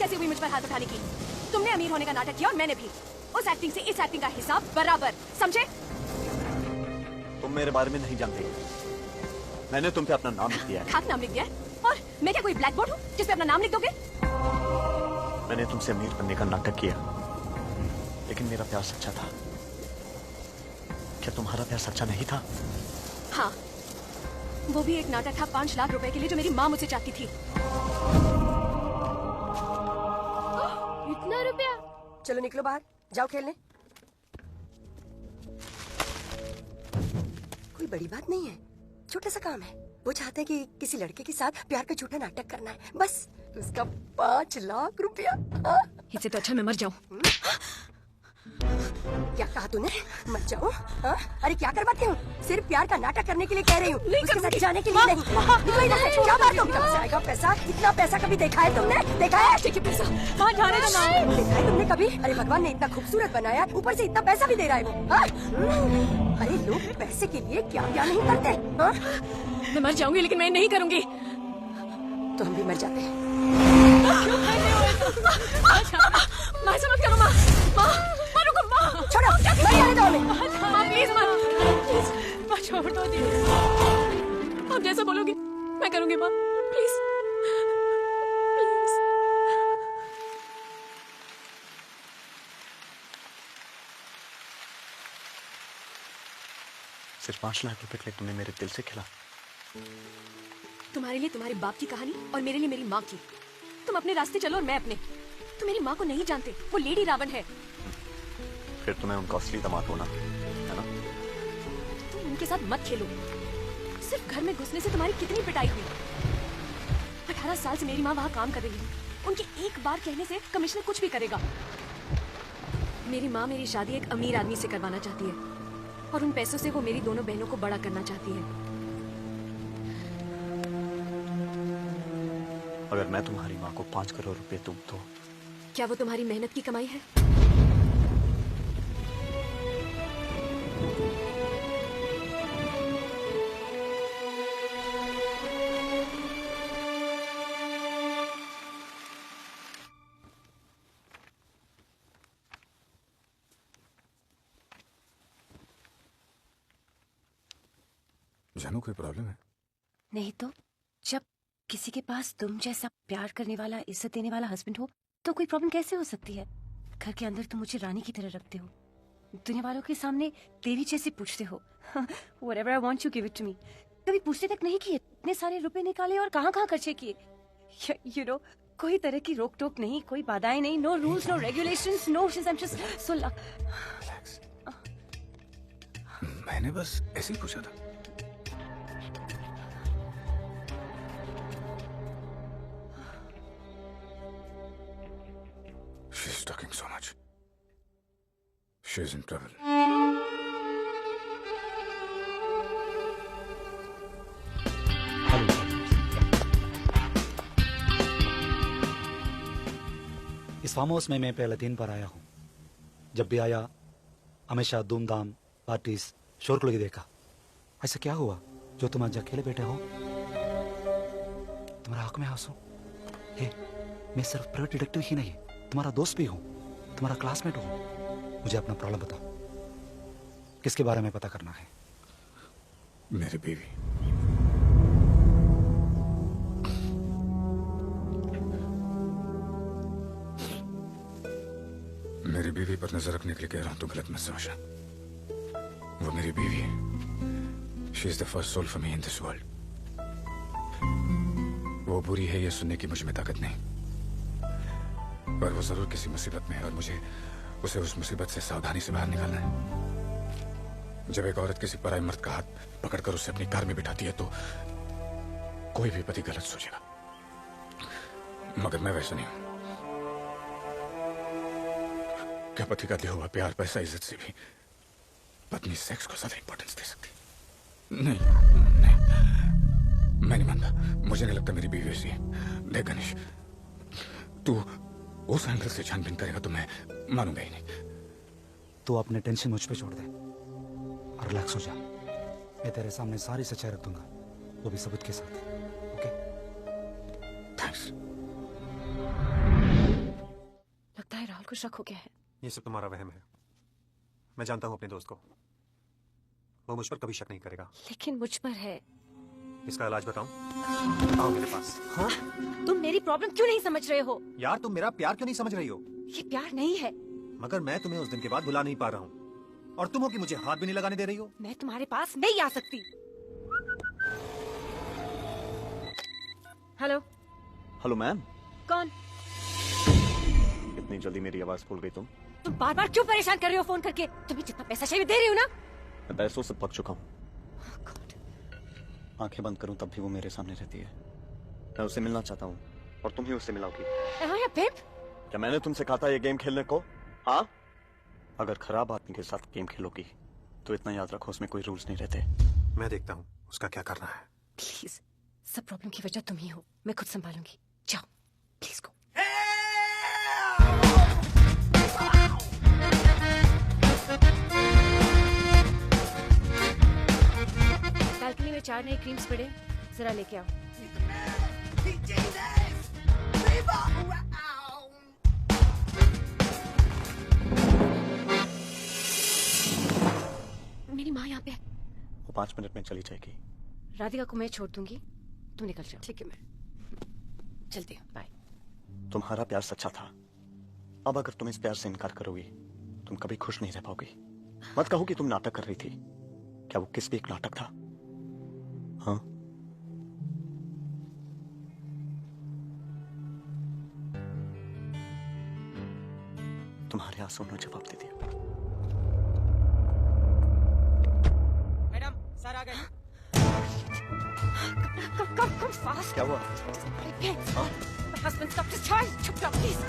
कैसे हुई मुझ पर हाथ उठाने की? तुमने अमीर होने का नाटक किया और मैंने भी। उस एक्टिंग से इस एक्टिंग का हिसाब बराबर, समझे? तुम मेरे बारे में नहीं जानते। मैंने तुम पे अपना नाम लिख दिया है। खाक नाम लिख दिया है? और मैं क्या कोई ब्लैक बोर्ड हूँ जिस पे अपना नाम लिख दोगे? मैंने तुमसे अमीर बनने का नाटक किया, लेकिन मेरा प्यार सच्चा था। क्या तुम्हारा प्यार सच्चा नहीं था? हाँ, वो भी एक नाटक था 5 लाख रुपए के लिए जो मेरी माँ मुझे चाहती थी। इतना रुपया? चलो निकलो बाहर, जाओ खेलने। कोई बड़ी बात नहीं है, छोटा सा काम है। वो चाहते हैं कि किसी लड़के के साथ प्यार का झूठा नाटक करना है, बस उसका 5 लाख रुपया। इससे तो अच्छा मैं मर जाऊं। क्या कहा तूने? मत जाओ? अरे क्या करवाते हो? सिर्फ प्यार का नाटक करने के लिए कह रही हूँ, उसके साथ जाने के लिए नहीं। निकलो इधर से, क्या बात हो? कहाँ से आएगा पैसा? इतना पैसा कभी देखा है तुमने? देखा है? देखिए पैसा वहाँ जा रहे ना। देखा है तुमने कभी? अरे भगवान ने इतना खूबसूरत बनाया, ऊपर से इतना पैसा भी दे रहा है वो। अरे लोग पैसे के लिए क्या क्या नहीं करते। मैं मर जाऊंगी लेकिन मैं नहीं करूंगी। तो हम भी मर जाते हैं। माँ ऐसा मत करो माँ। माँ रुको माँ। छोड़ो, नहीं आने दो हमें। माँ प्लीज माँ, प्लीज माँ छोड़ दो जी। आप जैसा बोलोगी मैं करूंगी माँ, प्लीज प्लीज। सिर्फ 5 लाख रुपए के लिए तुमने मेरे दिल से खेला। तुम्हारे लिए तुम्हारे बाप की कहानी और मेरे लिए मेरी माँ की। तुम अपने रास्ते चलो और मैं अपने। तुम मेरी माँ को नहीं जानते, वो लेडी रावण है। फिर तुम्हें उनका असली दामाद होना है ना? तुम उनके साथ मत खेलो। सिर्फ घर में घुसने से तुम्हारी कितनी पिटाई हुई। 18 साल से मेरी माँ वहाँ काम कर रही है। उनके एक बार कहने से कमिश्नर कुछ भी करेगा। मेरी माँ मेरी शादी एक अमीर आदमी से करवाना चाहती है और उन पैसों से वो मेरी दोनों बहनों को बड़ा करना चाहती है। अगर मैं तुम्हारी माँ को 5 करोड़ रुपए दूं तो क्या वो तुम्हारी मेहनत की कमाई है? जानू कोई प्रॉब्लम है? नहीं तो जब किसी के पास तुम जैसा प्यार करने वाला, इज्जत देने वाला हस्बैंड हो तो कोई प्रॉब्लम कैसे हो सकती है? घर के अंदर तुम मुझे रानी की तरह रखते हो, दुनिया वालों के सामने देवी जैसे पूछते हो। Whatever I want you give it to me। कभी पूछते तक नहीं किए, इतने सारे रुपए निकाले और कहाँ कहाँ खर्चे किए। You know, कोई तरह की रोक टोक नहीं, कोई बाधाएं नहीं, no rules, no regulations, no I'm just so relax. मैंने बस ऐसे ही पूछा था। She's talking so much. She's in trouble. इस फार्म हाउस में मैं पहले दिन पर आया हूँ। जब भी आया हमेशा धूमधाम, पार्टीज, शोरगुल देखा। ऐसा क्या हुआ जो तुम आज अकेले बैठे हो? तुम्हारा आंख में आंसू? मैं सिर्फ प्राइवेट डिटेक्टिव ही नहीं, तुम्हारा दोस्त भी हूँ, तुम्हारा क्लासमेट हूँ। मुझे अपना प्रॉब्लम बताओ, किसके बारे में पता करना है? मेरी बीवी। मेरी बीवी पर नजर रखने के लिए कह रहा हूं तो गलत मत समझना। वो मेरी बीवी है। She is the first soul for me in this world. वो बुरी है ये सुनने की मुझ में ताकत नहीं, पर वो जरूर किसी मुसीबत में है और मुझे उसे उस मुसीबत से सावधानी से बाहर निकालना है। जब एक औरत किसी पराये मर्द का हाथ पकड़कर उसे अपनी कार में बिठाती है तो कोई भी पति गलत सोचेगा, मगर मैं वैसा नहीं हूं। क्या पति का दिया हुआ प्यार, पैसा, इज्जत से भी पत्नी सेक्स को ज्यादा इंपॉर्टेंस दे सकती? नहीं, मैं नहीं मानता। मुझे नहीं लगता मेरी बीवी ऐसी है। देख गणेश, तू उस एंगल से छानबीन करेगा तो मैं मानूंगा ही नहीं। तू अपने टेंशन मुझ पे छोड़ दे और रिलैक्स हो जा। मैं तेरे सामने सारी सच्चाई रख दूंगा, वो भी सबूत के साथ। ओके? थैंक्स। को शक हो गया है। ये सब तुम्हारा वहम है। मैं जानता हूँ अपने दोस्त को, वो मुझ पर कभी शक नहीं करेगा। लेकिन मुझ पर है। इसका इलाज बताऊं? आओ मेरे पास। हाँ? तुम मेरी प्रॉब्लम क्यों नहीं समझ रहे हो? यार तुम मेरा प्यार क्यों नहीं समझ रही हो? ये प्यार नहीं है। मगर मैं तुम्हें उस दिन के बाद भुला नहीं पा रहा हूँ, और तुम हो कि मुझे हाथ भी नहीं लगाने दे रही हो। मैं तुम्हारे पास नहीं आ सकती। हेलो। Hello ma'am. कौन? इतनी जल्दी मेरी आवाज भूल गई तुम? तुम बार बार क्यों परेशान कर रहे हो फोन करके? तुम्हें जितना पैसा चाहिए दे रही हूँ ना। मैं पैसों से पक चुका हूँ। आंखें बंद करूं तब भी वो मेरे सामने रहती है। मैं उससे मिलना चाहता हूँ और तुम ही उससे मिलाओगी। क्या मैंने तुमसे कहा था ये गेम खेलने को? हाँ? अगर खराब आदमी के साथ गेम खेलोगी तो इतना याद रखो उसमें कोई रूल्स नहीं रहते। मैं देखता हूँ उसका क्या करना है। प्लीज, सब प्रॉब्लम की वजह तुम ही हो। मैं खुद संभालूंगी। जाओ प्लीज गो। बालकनी में 4 नए क्रीम्स पड़े, जरा लेके आओ। मेरी माँ यहाँ पे है। वो 5 मिनट में चली जाएगी। राधिका को मैं छोड़ दूंगी, तुम निकल जाओ। ठीक है, मैं चलती हूँ। बाय। तुम्हारा प्यार सच्चा था। अब अगर तुम इस प्यार से इनकार करोगी तुम कभी खुश नहीं रह पाओगी। मत कहो कि तुम नाटक कर रही थी। क्या वो किस भी एक नाटक था? हाँ? तुम्हारे आंसू ने जवाब दे दिया। मैडम, सर आ गए। Come fast. क्या हुआ? My husband's got to charge. Chupra, please.